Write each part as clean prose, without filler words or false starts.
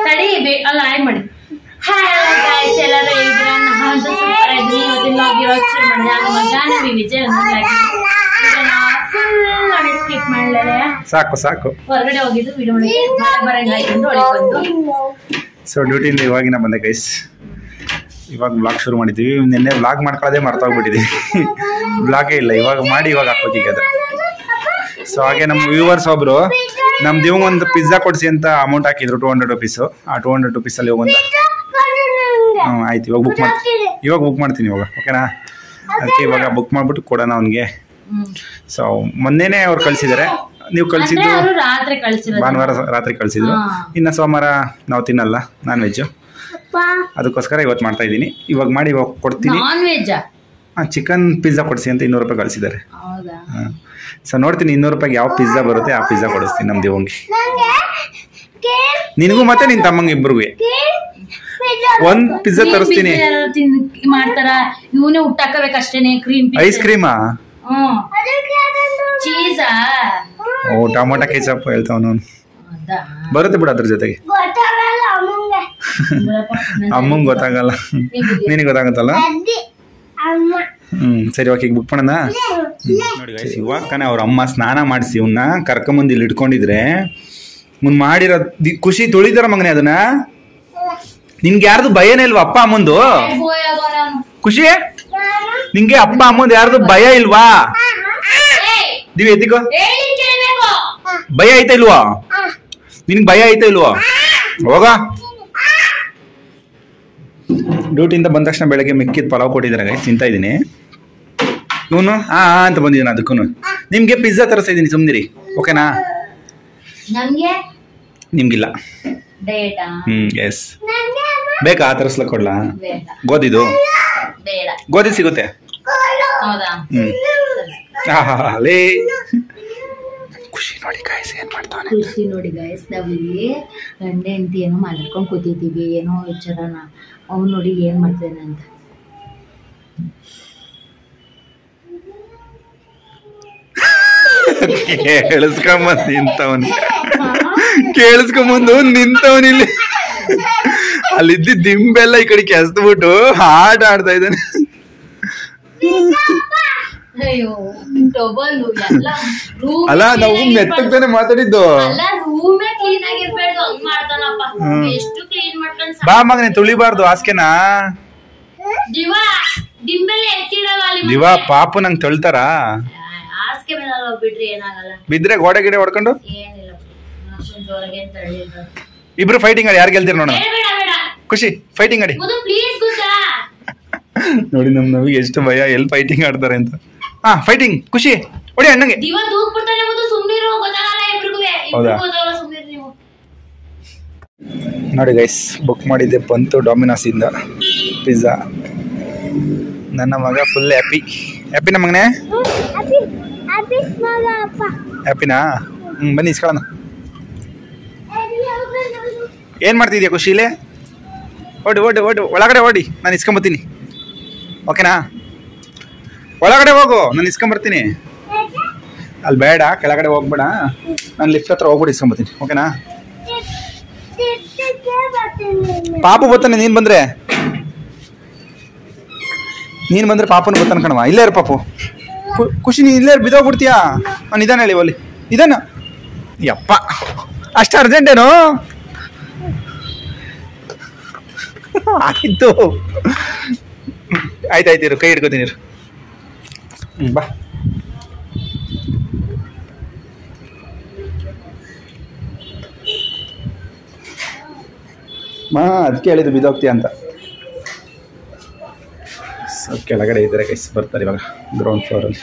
ತಡಿ ಅಲ್ಲ ಆಯ್ತು ಮಾಡಿ. ಹಾಯ್ ಗೈಸ್, ಎಲ್ಲರೂ ಹೇಗಿದ್ದೀರಾ? ನಾನಂತೂ ಸೂಪರ್ ಇದ್ದೀನಿ. ಇವತ್ತಿನ ಲಾಗ್ ಇವಾಗ ಶುರು ಮಾಡಿದೆ. ಆಗ ಮಧ್ಯಾಹ್ನ ವಿಜಯ್ ಸ್ಕಿಪ್ ಮಾಡಲೇ ಸಾಕು ಹೊರಗಡೆ ಹೋಗಿದ್ದು ವಿಡಿಯೋ ಮಾಡಿ ಬರಂಗಾಯ್ತು ಒಳಗೆ ಬಂದು. ಸೊ ಡ್ಯೂಟಿಯಿಂದ ಇವಾಗಿನ ಬಂದೆ ಗೈಸ್. ಇವಾಗ ಬ್ಲಾಗ್ ಶುರು ಮಾಡಿದ್ದೀವಿ. ನಿನ್ನೆ ಬ್ಲಾಗ್ ಮಾಡ್ಕೊಳ್ಳೋದೇ ಮರ್ತೋಗ್ಬಿಟ್ಟಿದ್ದೀವಿ. ಬ್ಲಾಗೇ ಇಲ್ಲ, ಇವಾಗ ಮಾಡಿ ಇವಾಗ ಹಾಕೋತೀವಿ ಅದು. ಸೊ ಹಾಗೆ ನಮ್ಮ ವ್ಯೂವರ್ಸ್ ಒಬ್ರು ನಮ್ಮ ದಿವಂಗ್ ಒಂದು ಪಿಜ್ಜಾ ಕೊಡಿಸಿ ಅಂತ ಅಮೌಂಟ್ ಹಾಕಿದ್ರು, 200 ರುಪೀಸು. ಆ 200 ರುಪೀಸಲ್ಲಿ ಒಂದು ಆಯ್ತು. ಇವಾಗ ಬುಕ್ ಮಾಡ್ತೀನಿ ಇವಾಗ, ಓಕೆನಾ? ಅದಕ್ಕೆ ಇವಾಗ ಬುಕ್ ಮಾಡಿಬಿಟ್ಟು ಕೊಡೋಣ ಅವನಿಗೆ. ಸೊ ಮೊನ್ನೆನೇ ಅವ್ರು ಕಳಿಸಿದ್ದಾರೆ. ನೀವು ಕಳಿಸಿದ್ದು ಭಾನುವಾರ ರಾತ್ರಿ ಕಳಿಸಿದ್ರು. ಇನ್ನು ಸೋಮವಾರ ನಾವು ತಿನ್ನಲ್ಲ ನಾನ್ ವೆಜ್ಜು, ಅದಕ್ಕೋಸ್ಕರ ಇವತ್ತು ಮಾಡ್ತಾ ಇದ್ದೀನಿ. ಇವಾಗ ಮಾಡಿ ಇವಾಗ ಕೊಡ್ತೀನಿ. ಚಿಕನ್ ಪಿಜ್ಜಾ ಕೊಡಿಸಿ ಅಂತ 200 ರೂಪಾಯಿ ಕಳಿಸಿದ್ದಾರೆ. ಸೊ ನೋಡ್ತೀನಿ 200 ರೂಪಾಯಿಗೆ ಯಾವ ಪಿಜ್ಜಾ ಬರುತ್ತೆ ಆ ಪಿಜ್ಜಾ ಕೊಡಿಸ್ತೀನಿ ನಮ್ಮ ದೇವಂಗೆ, ನಿನಗೂ ಮತ್ತೆ ನಿನ್ನ ತಮ್ಮಂಗೆ ಇಬ್ಬರಿಗೆ ಒಂದ್ ಪಿಜ್ಜಾ ತರಿಸ್ತೀನಿ. ಮಾಡ್ತಾರ ಇವನೇ ಹುಟ್ಟಾಕಬೇಕಷ್ಟೇನೆ. ಐಸ್ ಕ್ರೀಮಾ? ಚೀಸಾ? ಓ ಟೊಮೊಟೊ ಕೆಚಪ್ ಹೇಳ್ತಾವನು. ಬರುತ್ತೆ ಬಿಡು ಅದ್ರ ಜೊತೆಗೆ. ಅಮ್ಮಂಗೆ ಗೊತ್ತಾಗಲ್ಲ, ನಿನಗೆ ಗೊತ್ತಾಗತ್ತಲ್ಲ. ಸರಿ ಓಕೆ, ಈಗ ಬುಕ್ ಮಾಡೋಣ. ನೋಡಿ ಗೈಸ್, ಇವಾಗ ತಾನೇ ಅವ್ರ ಅಮ್ಮ ಸ್ನಾನ ಮಾಡಿಸಿ ಇವನ್ನ ಕರ್ಕೊಂಬಂದು ಇಲ್ಲಿ ಇಟ್ಕೊಂಡಿದ್ರೆ ಮುನ್ ಮಾಡಿರೋ ಖುಷಿ ತುಳಿದಾರ ಮಗನೇ ಅದನ್ನ. ನಿನ್ಗೆ ಯಾರ್ದು ಭಯನೇ ಇಲ್ವಾ ಅಪ್ಪ ಅಮ್ಮಂದು? ಖುಷಿ, ನಿಂಗೆ ಅಪ್ಪ ಅಮ್ಮಂದು ಯಾರ್ದು ಭಯ ಇಲ್ವಾ? ದಿವ್ಯ ಎತ್ತಿಕೋ, ಭಯ ಐತಾ ಇಲ್ವಾ ನಿನ್ಗೆ? ಭಯ ಐತಾ ಇಲ್ವಾ? ಹೋಗ. ಡ್ಯೂಟಿಯಿಂದ ಬಂದ ತಕ್ಷಣ ಬೆಳಗ್ಗೆ ಮಿಕ್ಕಿದ ಪಲಾವ್ ಕೊಟ್ಟಿದ್ದಾರೆ ಗೈಸ್, ತಿಂತಾ ಇದ್ದೀನಿ. ಇವನು ಅಂತ ಬಂದಿದ್ದಾನೆ. ಅದಕ್ಕೂ ನಿಮ್ಗೆ ಪಿಜ್ಜಾ ತರಿಸ್ತಾ ಇದ್ದೀನಿ, ಸುಮ್ನಿರಿ ಓಕೆನಾ? ನಿಮ್ಗಿಲ್ಲ. ಎಸ್ ಬೇಕಾ ತರಿಸ್ಲಕ್ ಕೊಡ್ಲಾ? ಗೋಧಿದು ಗೋಧಿ ಸಿಗುತ್ತೆ. ಲೇ ಖುಷಿ ನೋಡಿ ಗಾಯ್ಸ್ ಏನ್ ಮಾಡ್ತಾನೆ. ಖುಷಿ ನೋಡಿ ಗಾಯ್ಸ್, ನಾವಿಲ್ಲಿ ಗಂಡ ಹೆಂಡತಿ ಏನೋ ಮಾತಾಡ್ಕೊಂಡು ಕೂತಿದ್ದೀವಿ, ಏನೋ ವಿಚಾರನ. ಅವ್ನು ನೋಡಿ ಏನ್ ಮಾಡ್ತಾನೆ ಅಂತ. ಕೇಳಿಸ್ಕೊಂಬಂದು ನಿಂತವನಿಲ್ಲಿ. ಅಲ್ಲಿದ್ದ ದಿಂಬೆಲ್ಲ ಈ ಕಡೆ ಕೆಸ್ದ್ಬಿಟ್ಟು ಆಟ ಆಡ್ತಾ ಇದ್ದಾನೆ. ಅಲ್ಲ ನಾವು ಮೆತ್ತಗ್ತಾನೆ ಮಾತಾಡಿದ್ದು. ಬಾ ಮಗನೆ ತುಳಿಬಾರ್ದು ಹಾಸ್ಕೆನಾ. ದಿವಾ ಪಾಪು ನಂಗೆ ತೊಳ್ತಾರ? ಬಿದ್ರೆ ಗೋಡೆ ಗಿಡೆ ಹೊಡ್ಕೊಂಡು ಇಬ್ರು ಫೈಟಿಂಗ್ ಆಡಿ ಯಾರು ಗೆಲ್ತೀರ ನೋಡೋಣ. ಖುಷಿ ಫೈಟಿಂಗ್ ಆಡಿ ನೋಡಿ. ನಮಗೆ ಎಷ್ಟು ಭಯ, ಎಲ್ಲಿ ಫೈಟಿಂಗ್ ಆಡ್ತಾರೆ ಅಂತ. ಫೈಟಿಂಗ್ ಖುಷಿ ಹೊಡಿ ಅಣ್ಣಂಗೆ. ನೋಡಿ ಗೈಸ್, ಬುಕ್ ಮಾಡಿದ್ದೆ ಬಂತು ಡಾಮಿನೋಸ್ ಇಂದ ಪಿಜ್ಜಾ. ನನ್ನ ಮಗ ಫುಲ್ ಹ್ಯಾಪಿನ ಮಗನೇ? ಹ್ಯಾಪಿನಾ? ಬನ್ನಿ ಇಸ್ಕೊಳ್ಳೋಣ. ಏನ್ ಮಾಡ್ತಿದ್ಯಾ ಖುಷಿಲೇ? ಓಡಿ ಒಳಗಡೆ ಓಡಿ, ನಾನು ಇಸ್ಕೊಂಬರ್ತೀನಿ ಓಕೆನಾ? ಒಳಗಡೆ ಹೋಗು, ನಾನು ಇಸ್ಕೊಂಬರ್ತೀನಿ. ಅಲ್ಲಿ ಬೇಡ, ಕೆಳಗಡೆ ಹೋಗ್ಬೇಡ, ನಾನು ಲಿಫ್ಟ್ ಹತ್ರ ಹೋಗ್ಬಿಟ್ಟು ಇಸ್ಕೊಂಬರ್ತೀನಿ ಓಕೆನಾ? ಪಾಪು ಬರ್ತಾನೆ, ನೀನು ಬಂದ್ರೆ ಪಾಪನು ಬರ್ತಾನೆ ಕಣವ. ಇಲ್ಲೇ ಇರು ಪಾಪು. ಖುಷಿ ನೀನು ಇಲ್ಲೇ ಬಿದ್ದೋಗ್ಬಿಡ್ತೀಯಾ? ನಿಧಾನ ಹೇಳಿ ಒಲಿ, ನಿಧಾನ. ಯಪ್ಪ ಅಷ್ಟು ಅರ್ಜೆಂಟೇನು? ಆಯ್ತು ಆಯ್ತಾಯ್ತಿರು, ಕೈ ಹಿಡ್ಕೋತೀನಿ. ಬಾ. ಅದಕ್ಕೆ ಹೇಳಿದ್ದು ಬಿದ್ದೋಗ್ತೀಯ ಅಂತ. ಸೊ ಕೆಳಗಡೆ ಇದ್ದಾರೆ ಗೈಸ್, ಬರ್ತಾರೆ ಇವಾಗ ಗ್ರೌಂಡ್ ಫ್ಲೋರಲ್ಲಿ.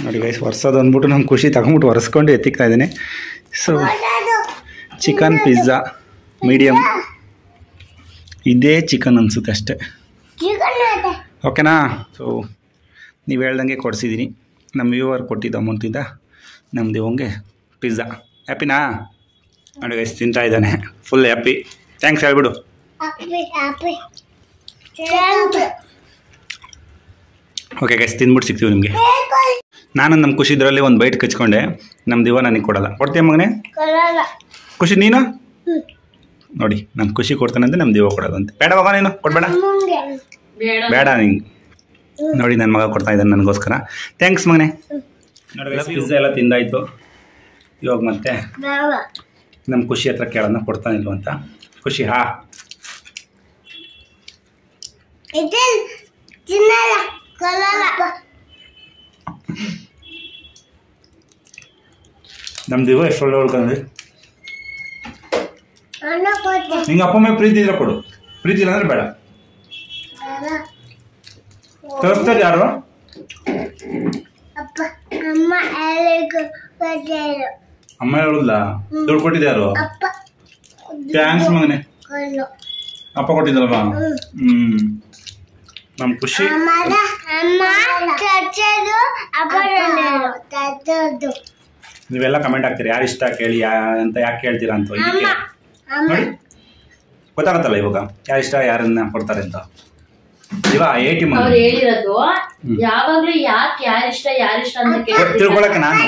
ನೋಡಿ ಗೈಸ್, ಒರೆಸೋದು ಅಂದ್ಬಿಟ್ಟು ನಮ್ಮ ಖುಷಿ ತಗೊಂಡ್ಬಿಟ್ಟು ಒರೆಸ್ಕೊಂಡು ಎತ್ತಿಕ್ತಾ ಇದ್ದೀನಿ. ಸೊ ಚಿಕನ್ ಪಿಜ್ಜಾ ಮೀಡಿಯಮ್, ಇದೇ ಚಿಕನ್ ಅನಿಸುತ್ತೆ ಅಷ್ಟೇ ಓಕೆನಾ? ಸೊ ನೀವು ಹೇಳ್ದಂಗೆ ಕೊಡಿಸಿದ್ದೀನಿ. ನಮ್ಮ ವ್ಯೂವರ್ ಕೊಟ್ಟಿದ್ದ ಅಮೌಂಟಿಂದ ನಮ್ಮ ದಿವಂಗೆ ಪಿಜ್ಜಾ. ಹ್ಯಾಪಿನಾ? ನೋಡಿ ಗೈಸ್ ತಿಂತಾ ಇದ್ದಾನೆ, ಫುಲ್ ಹ್ಯಾಪಿ. ಥ್ಯಾಂಕ್ಸ್ ಹೇಳ್ಬಿಡು. ಓಕೆ ಗೈಸ್, ತಿಂದ್ಬಿಟ್ಟು ಸಿಗ್ತೀವಿ ನಿಮಗೆ. ನಾನು ನಮ್ಮ ಖುಷಿ ಇದರಲ್ಲಿ ಒಂದು ಬೈಟ್ ಕಚ್ಕೊಂಡೆ. ನಮ್ಮ ದಿವ ನನಗೆ ಕೊಡಲ್ಲ. ಕೊಡ್ತೀಯ ಮಗನೇ? ಖುಷಿ ನೀನು ನೋಡಿ, ನಮ್ಮ ಖುಷಿ ಕೊಡ್ತಾನಂತೆ, ನಮ್ಮ ದಿವ ಕೊಡೋದಂತೆ. ಬೇಡ ಮಗ, ನೀನು ಕೊಡಬೇಡ, ಬೇಡ ನಿಂಗೆ. ನೋಡಿ ನನ್ನ ಮಗ ಕೊಡ್ತಾ ಇದ್ದಾನೆ ನನಗೋಸ್ಕರ. ಥ್ಯಾಂಕ್ಸ್ ಮಗನೇ. ನೋಡಿ ಪಿಜ್ಜಾ ಎಲ್ಲ ತಿಂದಾಯಿತು. ಇವಾಗ ಮತ್ತೆ ನಮ್ಮ ಖುಷಿ ಹತ್ರ ಕೇಳೋಣ ಕೊಡ್ತಾನಿಲ್ವ ಅಂತ. ಖುಷಿ ಹಾ ನಮ್ಮ ದಿವ ಎಷ್ಟು ಒಳ್ಳೆ ಉಳ್ಕೊಂಡ್ರಿ. ನಿಂಗೆ ಅಪ್ಪ ಮೇಲೆ ಪ್ರೀತಿ ಇದ್ರೆ ಕೊಡು, ಪ್ರೀತಿ ಇಲ್ಲ ಅಂದ್ರೆ ಬೇಡ. ತೋರಿಸ್ತಾರೆ ಯಾರು? ಅಮ್ಮ ಹೇಳುದಿಲ್ಲ. ದುಡ್ಡು ಕೊಟ್ಟಿದ್ಯಾರು? ಥ್ಯಾಂಕ್ಸ್ ಮಗನೆ. ಅಪ್ಪ ಕೊಟ್ಟಿದ್ದಲ್ವಾ? ನಮ್ಮ ಖುಷಿ. ನೀವೆಲ್ಲ ಕಮೆಂಟ್ ಹಾಕ್ತೀರಿ ಯಾರು ಇಷ್ಟ ಕೇಳಿ ಅಂತ, ಯಾಕೆ ಕೇಳ್ತೀರಾ ಅಂತ. ಇದಕ್ಕೆ ನೋಡಿ ಗೊತ್ತಾಗತ್ತಲ್ಲ ಇವಾಗ ಯಾರು ಇಷ್ಟ ಯಾರನ್ನ ಕೊಡ್ತಾರೆ ಅಂತ. ಅವ್ರು ಹೇಳಿರೋದು ಯಾವಾಗ್ಲೂ ಯಾಕೆ ಯಾರಿಷ್ಟ ಅಂತ ತಿಳ್ಕೊಳಕ್ಕೆ ನಾನು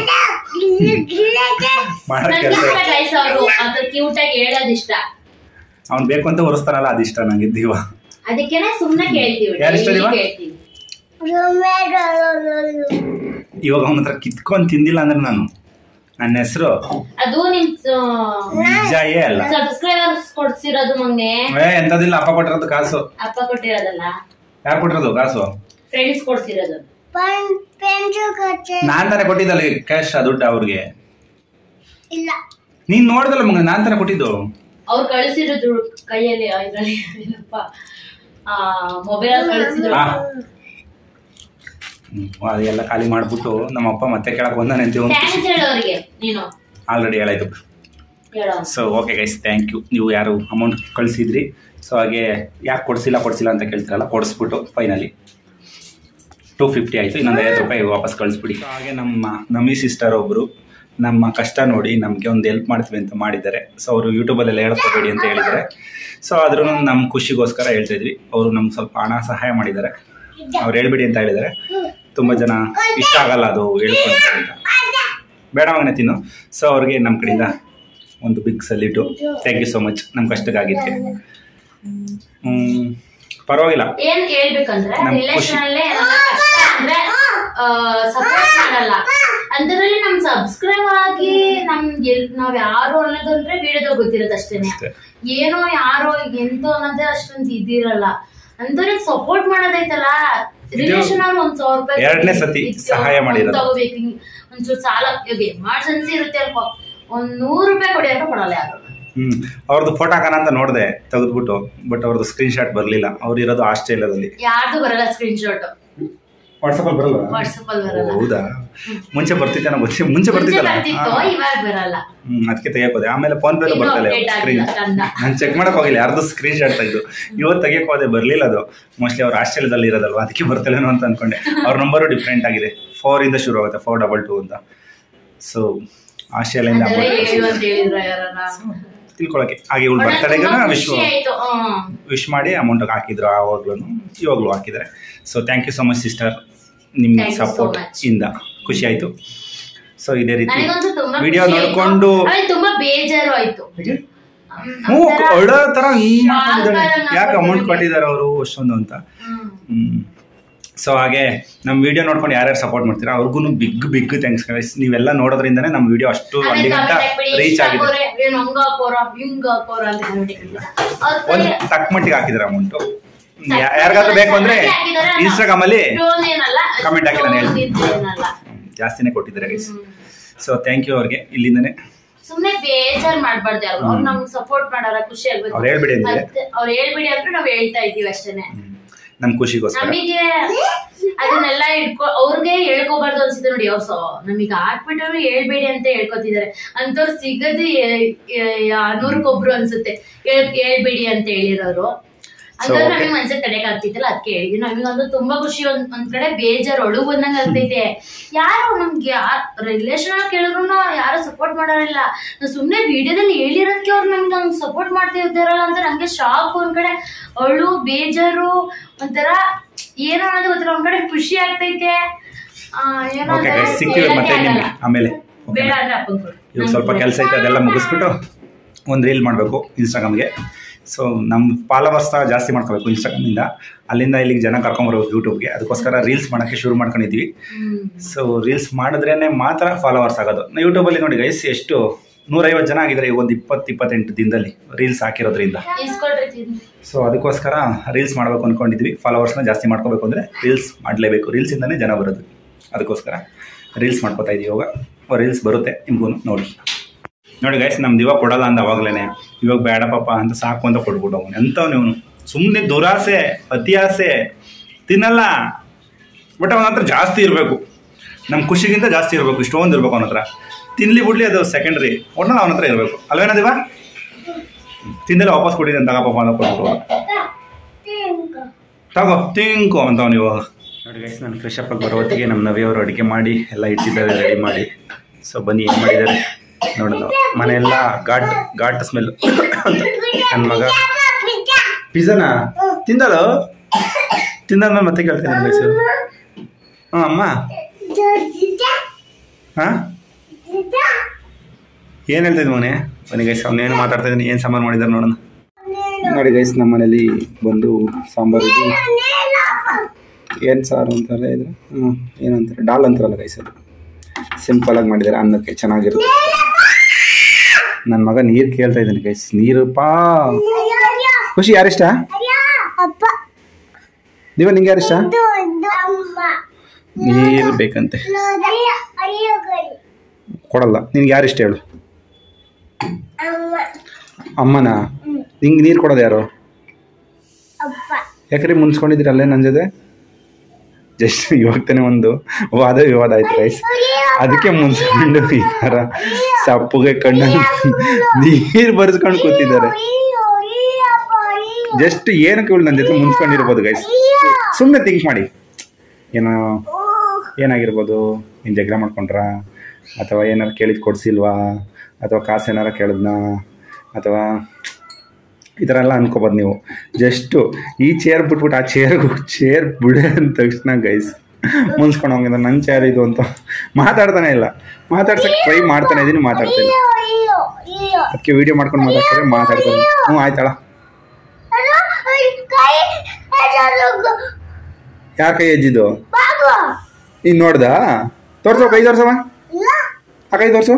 ಕ್ಯೂಟ್ ಆಗಿ ಹೇಳೋದಿಷ್ಟ. ಅವ್ನು ಬೇಕು ಅಂತ ಹೊರಸ್ತಾರಲ್ಲ ಅದಿಷ್ಟ ನಂಗೆ. ದಿವ ಅದಕ್ಕೇನೆ ಸುಮ್ನೆ ಕೇಳ್ತೀವಿ. ಇವಾಗ ಅವನ ಹತ್ರ ಕಿತ್ಕೊಂಡ್ ತಿಂದಿಲ್ಲ ಅಂದ್ರೆ ನಾನು ನನ್ನ ಹೆಸರು ಅದು ನಿಮ್ ನಿಜಾಯೇ ಅಲ್ಲ. ಸಬ್ಸ್ಕ್ರೈಬರ್ಸ್ ಕೊಡ್ಸಿರೋದು ಮಂಗೆ ಎಂತದಿಲ್ಲ. ಅಪ್ಪ ಕೊಟ್ಟಿರೋದು ಕಾಸು. ಅಪ್ಪ ಕೊಟ್ಟಿರೋದಲ್ಲ. ಯಾರು ಕೊಟ್ಟಿರೋದು ಕಾಸು? ಫ್ರೆಂಡ್ಸ್ ಕೊಡ್ಸಿರೋದು. ನಾನ್ ತಾನೇ ಕೊಟ್ಟಿದ್ದಲ್ಲ ಕ್ಯಾಶ್ ದುಡ್ಡು ಅವ್ರಿಗೆ. ನೀನ್ ನೋಡ್ದಲ್ಲ ಮಗ, ನಾನ್ ತಾನೇ ಕೊಟ್ಟಿದ್ದು. ಅವ್ರು ಕಳಿಸಿರೋದು ಕೈಯಲ್ಲಿ ಮೊಬೈಲ್ ಕಳಿಸಿದ್ರು. ಅದೆಲ್ಲ ಖಾಲಿ ಮಾಡ್ಬಿಟ್ಟು ನಮ್ಮ ಅಪ್ಪ ಮತ್ತೆ ಕೇಳಕ್ ಬಂದಾನೆ ಅಂತ ಆಲ್ರೆಡಿ ಹೇಳಾಯ್ತು. So okay guys, thank you. ನೀವು ಯಾರು ಅಮೌಂಟ್ ಕಳಿಸಿದ್ರಿ. ಸೊ ಹಾಗೆ ಯಾಕೆ ಕೊಡಿಸಿಲ್ಲ ಅಂತ ಕೇಳ್ತಿರಲ್ಲ, ಕೊಡಿಸ್ಬಿಟ್ಟು ಫೈನಲಿ 250 ಆಯಿತು. ಇನ್ನೊಂದು 50 ರೂಪಾಯಿ ವಾಪಸ್ ಕಳಿಸ್ಬಿಡಿ. ಹಾಗೆ ನಮ್ಮ ನಮ್ಮಿ ಸಿಸ್ಟರ್ ಒಬ್ಬರು ನಮ್ಮ ಕಷ್ಟ ನೋಡಿ ನಮಗೆ ಒಂದು ಹೆಲ್ಪ್ ಮಾಡ್ತೀವಿ ಅಂತ ಮಾಡಿದ್ದಾರೆ. ಸೊ ಅವರು ಯೂಟ್ಯೂಬಲ್ಲೆಲ್ಲ ಹೇಳ್ಕೋಬೇಡಿ ಅಂತ ಹೇಳಿದ್ದಾರೆ. ಸೊ ಆದ್ರೂ ನಮ್ಮ ಖುಷಿಗೋಸ್ಕರ ಹೇಳ್ತಿದ್ವಿ. ಅವರು ನಮ್ಗೆ ಸ್ವಲ್ಪ ಹಣ ಸಹಾಯ ಮಾಡಿದ್ದಾರೆ. ಅವ್ರು ಹೇಳ್ಬೇಡಿ ಅಂತ ಹೇಳಿದ್ದಾರೆ. ತುಂಬ ಜನ ಇಷ್ಟ ಆಗಲ್ಲ ಅದು ಹೇಳ್ಕೊಂತಾರೆ ಅಂತ. ಬೇಡ ಮಗನೇ ತಿನ್ನು. ಸೊ ಅವ್ರಿಗೆ ನಮ್ಮ ಕಡೆಯಿಂದ ಒಂದು big salute. Thank you so much ನಮ್ಮ ಕಷ್ಟಕ್ಕಾಗಿದ್ದಕ್ಕೆ. ಪರವಾಗಿಲ್ಲ. ಏನ್ ಹೇಳ್ಬೇಕಂದ್ರೆ ಸಪೋರ್ಟ್ ಮಾಡಲ್ಲ ಅಂತದ್ರಲ್ಲಿ ನಮ್ ಸಬ್ಸ್ಕ್ರೈಬ್ ಆಗಿ ನಮ್ಗೆ ನಾವ್ ಯಾರು ಅನ್ನೋದಂದ್ರೆ ವಿಡಿಯೋದಾಗ ಗೊತ್ತಿರೋದು ಅಷ್ಟೇನೆ. ಏನೋ ಯಾರೋ ಎಂತೋ ಅನ್ನೋದೇ ಅಷ್ಟೊಂದು ಇದಿರಲ್ಲ. ಅಂತವ್ರಿಗೆ ಸಪೋರ್ಟ್ ಮಾಡೋದೈತಲ್ಲ, ರಿಲೇಷನ್ ಅವ್ರು 1,000 ರೂಪಾಯಿ 2ನೇ ಸತಿ ಸಹಾಯ ಮಾಡಿರೋದು. ತಗೋಬೇಕು ಒಂಚೂರು ಸಾಲ ಎಮರ್ಜೆನ್ಸಿ ಇರುತ್ತೆ ಅಲ್ಪ, 100 ರೂಪಾಯಿ ಕೊಡಿ ಅಂತ ಕೊಡಲ್ಲ ಯಾರು. ಅವ್ರದ್ದು ಫೋಟೋ ಹಾಕೋಣ ಅಂತ ನೋಡಿದೆ ತೆಗೆದ್ಬಿಟ್ಟು, ಬಟ್ ಅವ್ರದ್ದು ಸ್ಕ್ರೀನ್ ಶಾಟ್ ಬರ್ಲಿಲ್ಲ. ಅವ್ರು ಇರೋದು ಆಸ್ಟ್ರೇಲಿಯಾದಲ್ಲಿ. ಯಾರ್ದು ಬರಲ್ಲ ಸ್ಕ್ರೀನ್ ಶಾಟ್. ವಾಟ್ಸಪ್ ಅಲ್ಲಿ ಬರಲ್ಲ. ಹೌದಾ? ಮುಂಚೆ ಬರ್ತಿದ್ದ ಮುಂಚೆ ಬರ್ತಿದ್ದಲ್ಲ, ಇವಾಗ ಬರಲ್ಲ. ಅದಕ್ಕೆ ತೆಗಿಯೋದೆ. ಆಮೇಲೆ ಫೋನ್ ಪೇ ಬರ್ತಲ್ಲ ಸ್ಕ್ರೀನ್. ನಾನು ಚೆಕ್ ಮಾಡಕ್ ಹೋಗಿಲ್ಲ ಯಾರ್ದು ಸ್ಕ್ರೀನ್ ಶಾಟ್ ತೆಗೆದು. ಇವತ್ತು ತೆಗಿಯಕ್ ಹೋದೆ, ಬರ್ಲಿಲ್ಲ ಅದು. ಮೋಸ್ಟ್ಲಿ ಅವ್ರು ಆಸ್ಟ್ರೇಲಿಯಾದಲ್ಲಿ ಇರೋದಲ್ವಾ, ಅದಕ್ಕೆ ಬರ್ತಿಲ್ಲೇನೋ ಅಂತ ಅನ್ಕೊಂಡೆ. ಅವ್ರ ನಂಬರು ಡಿಫ್ರೆಂಟ್ ಆಗಿದೆ. 4 ಇಂದ ಶುರು ಆಗುತ್ತೆ, 422 ಅಂತ. ಸೊ ಆಸ್ಟ್ರೇಲಿಯಾದಿಂದ ತಿಳ್ಕೊಳಕ್ಕೆ. ಹಾಗೆ ಇವಳು ಬರ್ತಡೆಗೆ ವಿಶ್ ಮಾಡಿ ಅಮೌಂಟ್ ಹಾಕಿದ್ರು. ಆವಾಗ್ಲೂ ಇವಾಗ್ಲೂ ಹಾಕಿದ್ದಾರೆ. So thank you so much sister, ನಿಮ್ಮ ಸಪೋರ್ಟ್ ಇಂದ ಖುಷಿ ಆಯ್ತು. ಸೊ ಇದೇ ರೀತಿ ವಿಡಿಯೋ ನೋಡ್ಕೊಂಡು ತುಂಬಾ ಬೇಜಾರು ಆಯ್ತು. ಒಳ್ಳೆ ತರ ಯಾಕೆ ಅಮೌಂಟ್ ಕೊಟ್ಟಿದ್ದಾರೆ ಅವರು ಅಷ್ಟೊಂದು ಅಂತ. ಸೊ ಹಾಗೆ ನಮ್ಮ ವಿಡಿಯೋ ನೋಡ್ಕೊಂಡು ಯಾರ್ಯಾರು ಸಪೋರ್ಟ್ ಮಾಡ್ತೀರಾ ಅವ್ರಿಗೂ ಬಿಗ್ ಥ್ಯಾಂಕ್ಸ್ ಗೈಸ್. ನೀವೆಲ್ಲ ನೋಡೋದ್ರಿಂದನೇ ನಮ್ಮ ವಿಡಿಯೋ ಅಷ್ಟು ಅಲ್ಲಿಗಂಟ ರೀಚ್ ಆಗಿದೆ. ಒಂದು ತಕ್ಕ ಮಟ್ಟಿಗೆ ಹಾಕಿದ್ರೆ ಅಮೌಂಟು. ಯಾರಿಗಾದ್ರೂ ಬೇಕು ಅಂದ್ರೆ ಇನ್ಸ್ಟಾಗ್ರಾಮ್ ಅಲ್ಲಿ ಕಮೆಂಟ್ ಹಾಕಿ ನಾನು ಹೇಳ್ತೀನಿ. ಜಾಸ್ತಿನೇ ಕೊಟ್ಟಿದ್ದಾರೆ ಗೈಸ್. ಸೊ ಥ್ಯಾಂಕ್ ಯು ಅವ್ರಿಗೆ. ಇಲ್ಲಿಂದನೇ ಸುಮ್ನೆ ಬೇಜಾರ್ ಮಾಡ್ಬಾರ್ದು. ಅವ್ರು ನಮ್ಗೆ ಸಪೋರ್ಟ್ ಮಾಡಾರ, ಖುಷಿ ಆಗ್ಬೇಕು. ಅವ್ರು ಹೇಳ್ಬಿಡಿ ಅಂದ್ರೆ ನಾವ್ ಹೇಳ್ತಾ ಇದೀವಿ ಅಷ್ಟೇನೆ, ನಮ್ ಖುಷಿಗೋಸ್ಕರ. ನಮಗೆ ಅದನ್ನೆಲ್ಲ ಅವ್ರಿಗೆ ಹೇಳ್ಕೋಬಾರ್ದು ಅನ್ಸುತ್ತೆ ನೋಡಿ. ಅವ್ರು ನಮಗ್ ಹಾಕ್ಬಿಟ್ಟವ್ರು ಹೇಳ್ಬೇಡಿ ಅಂತ ಹೇಳ್ಕೊತಿದಾರೆ. ಅಂತವ್ರು ಸಿಗದು 100 ಒಬ್ರು ಅನ್ಸುತ್ತೆ ಹೇಳ್ಬೇಡಿ ಅಂತ ಹೇಳಿರೋರು. ಹಂಗಾದ್ರೆ ನಮಗೆ ಮನ್ಸಿಗೆ ತಡೆಯಕ್ ಆಗ್ತಿತ್ತಲ್ಲ, ಅದಕ್ಕೆ ಹೇಳಿದ್ವಿ. ನಮಗಂತೂ ತುಂಬಾ ಖುಷಿ, ಒಂದ್ ಕಡೆ ಬೇಜಾರು ಒಳಗ್ ಬಂದಂಗ ಆಗ್ತೈತೆ. ಯಾರು ನಮ್ಗೆ ರಿಲೇಷನ್ ಕೇಳಿದ್ರು ಯಾರು ಸಪೋರ್ಟ್ ಮಾಡೋರಿಲ್ಲ. ನಾವು ಸುಮ್ನೆ ವಿಡಿಯೋದಲ್ಲಿ ಹೇಳಿರೋದಕ್ಕೆ ಅವ್ರು ನಮ್ಗೆ ಹಂಗ್ ಸಪೋರ್ಟ್ ಮಾಡ್ತಿರ್ತಾರಲ್ಲ ಅಂತ ನಂಗೆ ಶಾಕ್. ಒಂದ್ ಕಡೆ ಅಳು, ಬೇಜಾರು, ಒಂಥರ ಏನೋ ಅನ್ನೋದು ಗೊತ್ತಿಲ್ಲ. ಒಂದ್ ಕಡೆ ಖುಷಿ ಆಗ್ತೈತೆ. ಏನೋ ಆಮೇಲೆ ಬೇಡ ಅಂದ್ರೆ ಅಪ್ಪಂಗೆ ಇವಾಗ ಸ್ವಲ್ಪ ಕೆಲಸ ಐತೆ, ಅದೆಲ್ಲ ಮುಗಿಸ್ಬಿಟ್ಟು ಒಂದು ರೀಲ್ ಮಾಡಬೇಕು ಇನ್ಸ್ಟಾಗ್ರಾಮ್ಗೆ. ಸೊ ನಮ್ಮ ಫಾಲೋವರ್ಸ್ ಜಾಸ್ತಿ ಮಾಡ್ಕೋಬೇಕು ಇನ್ಸ್ಟಾಗ್ರಾಮಿಂದ, ಅಲ್ಲಿಂದ ಇಲ್ಲಿಗೆ ಜನ ಕರ್ಕೊಂಬರ್ಬೇಕು ಯೂಟ್ಯೂಬ್ಗೆ. ಅದಕ್ಕೋಸ್ಕರ ರೀಲ್ಸ್ ಮಾಡೋಕ್ಕೆ ಶುರು ಮಾಡ್ಕೊಂಡಿದ್ವಿ. ಸೊ ರೀಲ್ಸ್ ಮಾಡಿದ್ರೇ ಮಾತ್ರ ಫಾಲೋವರ್ಸ್ ಆಗೋದು. ಯೂಟ್ಯೂಬಲ್ಲಿ ನೋಡಿ ಗೈಸ್, ಎಷ್ಟು 150 ಜನ ಆಗಿದ್ದಾರೆ ಒಂದು 20-28 ದಿನದಲ್ಲಿ ರೀಲ್ಸ್ ಹಾಕಿರೋದ್ರಿಂದ. ಸೊ ಅದಕ್ಕೋಸ್ಕರ ರೀಲ್ಸ್ ಮಾಡಬೇಕು ಅಂದ್ಕೊಂಡಿದ್ವಿ. ಫಾಲೋವರ್ಸ್ನ ಜಾಸ್ತಿ ಮಾಡ್ಕೋಬೇಕು ಅಂದರೆ ರೀಲ್ಸ್ ಮಾಡಲೇಬೇಕು, ರೀಲ್ಸಿಂದನೇ ಜನ ಬರೋದು. ಅದಕ್ಕೋಸ್ಕರ ರೀಲ್ಸ್ ಮಾಡ್ಕೋತಾ ಇದ್ದೀವಿ. ಇವಾಗ ರೀಲ್ಸ್ ಬರುತ್ತೆ ನಿಮಗೂ ನೋಡಿ ಗೈಸ್. ನಮ್ದು ಇವಾಗ ಕೊಡಲ್ಲ ಅಂದ ಅವಾಗಲೇ, ಇವಾಗ ಬೇಡ ಪಾಪ ಅಂತ ಸಾಕು ಅಂತ ಕೊಟ್ಬಿಟ್ಟು ಅವನು ಎಂಥವ್ನು ಇವನು. ಸುಮ್ಮನೆ ದುರಾಸೆ, ಅತಿ ಆಸೆ, ತಿನ್ನಲ್ಲ. ಬಟ್ ಅವನ ಹತ್ರ ಜಾಸ್ತಿ ಇರಬೇಕು, ನಮ್ಮ ಖುಷಿಗಿಂತ ಜಾಸ್ತಿ ಇರಬೇಕು. ಇಷ್ಟೊಂದು ಇರಬೇಕು ಅವನ ಹತ್ರ. ತಿನ್ನಲಿ ಬಿಡಲಿ ಅದು ಸೆಕೆಂಡ್ರಿ, ಒಟ್ಟು ಅವನ ಹತ್ರ ಇರಬೇಕು. ಅಲ್ವೇನದಿವ? ತಿಂದೆಲ್ಲ ವಾಪಸ್ ಕೊಟ್ಟಿದ್ದೆ ಅಂತ ಪಾಪ ಅಂತ ಕೊಟ್ಬಿಟ್ಟು ತಗೋ ತಿಂಕು ಅಂತ ಅವನು. ಇವಾಗ ನೋಡಿ ಗೈಸ್, ನಾನು ಫ್ರೆಶ್ ಅಪ್ ಆಗಿ ಬರೋ ಹೊತ್ತಿಗೆ ನಮ್ಮ ನವಿಯವರು ಅಡುಗೆ ಮಾಡಿ ಎಲ್ಲ ಇಟ್ಟಿದ್ದಾರೆ ರೆಡಿ ಮಾಡಿ. ಸೊ ಬನ್ನಿ ಏನು ಮಾಡಿದ್ದಾರೆ ನೋಡೋಣ. ಮನೆಯೆಲ್ಲ ಘಾಟ್ ಸ್ಮೆಲ್ ಅಂತ. ನನ್ನ ಮಗ ಪಿಜ್ಜಾನಾ ತಿಂದಳು, ತಿಂದಾದ್ಮೇಲೆ ಮತ್ತೆ ಕೇಳ್ತೀನಿ ಗೈಸ್. ಹಾಂ ಅಮ್ಮ, ಹಾಂ ಏನು ಹೇಳ್ತಾ ಇದ್ದೆ ಮನೆ? ಬನ್ನಿ ಗೈಸ್, ಅವನೇನು ಮಾತಾಡ್ತಾ ಇದ್ದೀನಿ, ಏನು ಸಾಂಬಾರು ಮಾಡಿದ್ದಾರೆ ನೋಡೋಣ. ನೋಡಿ ಗೈಸ್, ನಮ್ಮ ಮನೇಲಿ ಬಂದು ಸಾಂಬಾರು ಇದು ಏನು ಸಾರು ಅಂತಾರೆ ಇದ್ರೆ, ಏನಂತಾರೆ ಡಾಲ್ ಅಂತಾರಲ್ಲ ಗೈಸ್, ಅದು ಸಿಂಪಲಾಗಿ ಮಾಡಿದ್ದಾರೆ. ಅನ್ನಕ್ಕೆ ಚೆನ್ನಾಗಿರುತ್ತೆ. ನನ್ನ ಮಗ ನೀರು ಕೇಳ್ತಾ ಇದ್ದಾನೆ ಗೈಸ್, ನೀರಪ್ಪಾ. ಖುಷಿ ಯಾರಿಷ್ಟ? ದಿವ ನಿಂಗೆ ಯಾರಿಷ್ಟ? ನೀರು ಬೇಕಂತೆ, ಕೊಡಲ್ಲ. ನಿನ್ಗೆ ಯಾರಿಷ್ಟ ಹೇಳು? ಅಮ್ಮನ? ನಿಂಗೆ ನೀರು ಕೊಡೋದು ಯಾರು? ಯಾಕ್ರಿ ಮುನ್ಸ್ಕೊಂಡಿದ್ದೀರಲ್ಲೇ ನನ್ನ ಜೊತೆ? ಜಸ್ಟ್ ಇವಾಗ ತಾನೇ ಒಂದು ವಿವಾದ ಆಯ್ತು ಗೈಸ್, ಅದಕ್ಕೆ ಮುನ್ಸ್ಕೊಂಡು ಈ ಥರ ಸಪ್ಪುಗೆ ಕಣ್ಣಲ್ಲಿ ನೀರು ಬರೆಸ್ಕೊಂಡು ಕೂತಿದ್ದಾರೆ. ಜಸ್ಟ್ ಏನಕ್ಕೆ ಇವಳು ನನ್ನ ಜೊತೆ ಮುನ್ಸ್ಕೊಂಡಿರ್ಬೋದು ಗೈಸ್. ಸುಮ್ಮನೆ ಥಿಂಕ್ ಮಾಡಿ, ಏನಾಗಿರ್ಬೋದು? ನೀನು ಜಗಳ ಮಾಡ್ಕೊಂಡ್ರ, ಅಥವಾ ಏನಾರು ಕೇಳಿದ್ ಕೊಡ್ಸಿಲ್ವಾ, ಅಥವಾ ಕಾಸು ಏನಾರ ಕೇಳಿದ್ನಾ, ಅಥವಾ ಈ ಥರ ಎಲ್ಲ ಅನ್ಕೋಬೋದು ನೀವು. ಜಸ್ಟು ಈ ಚೇರ್ ಬಿಟ್ಬಿಟ್ಟು ಆ ಚೇರ್ ಬಿಡೆ ಅಂದ ತಕ್ಷಣ ಗೈಸ್ ಮುನ್ಸ್ಕೊಂಡು ಹೋಗಿದ್ದ. ನನ್ನ ಚೇರ್ ಇದು ಅಂತ ಮಾತಾಡ್ತಾನೆ ಇಲ್ಲ. ಮಾತಾಡ್ಸಕ್ಕೆ ಟ್ರೈ ಮಾಡ್ತಾನೆ ಇದ್ದೀನಿ, ಮಾತಾಡ್ತಾ ಇಲ್ಲ. ಅದಕ್ಕೆ ವಿಡಿಯೋ ಮಾಡ್ಕೊಂಡು ಮಾತಾಡ್ತಾನೆ. ಹ್ಞೂ ಆಯ್ತಾಳ. ಯಾರ ಕೈ ಎಜ್ಜಿದ್ದು ನೀನು ನೋಡ್ದ? ತೋರ್ಸೋ ಕೈ, ತೋರ್ಸವ ಆ ಕೈ ತೋರ್ಸು.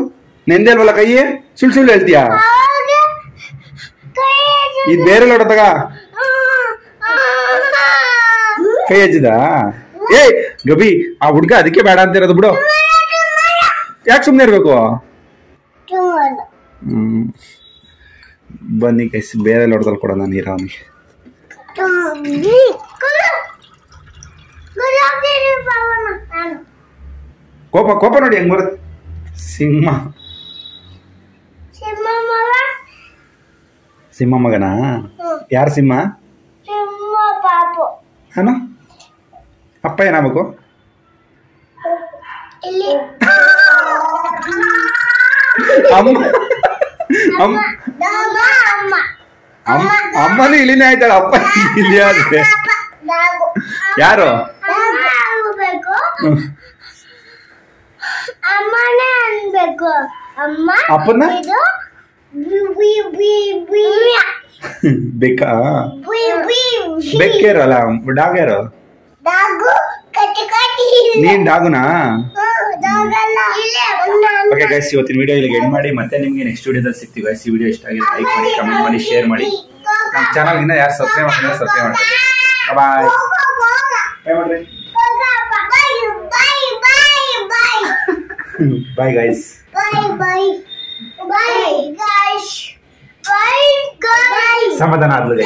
ನೆಂದೆ ಅಲ್ವಲ್ಲ ಕೈ, ಸುಳ್ಳು ಹೇಳ್ತೀಯಾ? ಇದು ಬೇರೆ ನೋಡತ್ತಾಗ ಕೈ ಹಚ್ಚಿದ. ಏಯ್ ಗಬಿ, ಆ ಹುಡ್ಗ ಅದಕ್ಕೆ ಬೇಡ ಅಂತ ಇರೋದು ಬಿಡು. ಯಾಕೆ ಸುಮ್ಮನೆ ಇರ್ಬೇಕು? ಬನ್ನಿ ಕೈಸ್, ಬೇರೆ ಲೋಟದಲ್ಲಿ ಕೊಡೋಣ ನೀರು ಅವನಿಗೆ. ಕೋಪ ನೋಡಿ ಹೆಂಗ್ ಬರುತ್ತೆ. ಸಿಂಹ ಮಗನಾ? ಯಾರು ಸಿಂಹ? ಹಾನು ಅಪ್ಪ ಏನಾಗಬೇಕು? ಅಮ್ಮನೂ ಇಲ್ಲಿನೇ ಆಯ್ತಾಳ, ಅಪ್ಪ ಇಲ್ಲಿ ಆದ್ರೆ ಯಾರು? ಅಪ್ಪನ ಬೇಕಾ? ಬೆಕ್ಕೇರಲ್ಲ, ಡಾಗ್ ಯಾರು? ನೀನ್ ಡಾಗುನಾ? ಓಕೆ ಗೈಸ್, ಇವತ್ತಿನ ವಿಡಿಯೋ ಇಲ್ಲಿಗೆ ಎಂಡ್ ಮಾಡಿ ಮತ್ತೆ ನಿಮ್ಗೆ ನೆಕ್ಸ್ಟ್ ವಿಡಿಯೋದಲ್ಲಿ ಸಿಗ್ತೀವಿ ಗೈಸ್. ಈ ವಿಡಿಯೋ ಇಷ್ಟ ಆಗಿದೆ ಲೈಕ್ ಮಾಡಿ, ಕಮೆಂಟ್ ಮಾಡಿ, ಶೇರ್ ಮಾಡಿ. ನಮ್ಮ ಚಾನಲ್ ಇನ್ನ ಯಾರು ಸಬ್ಸ್ಕ್ರೈಬ್ ಮಾಡಿದ್ರೆ ಸಬ್ಸ್ಕ್ರೈಬ್ ಮಾಡಿ. ಬಾಯ್ ಮಾಡ್ರಿ. Bye guys. ಸಮಾಧಾನ ಆದ್ಮೇಲೆ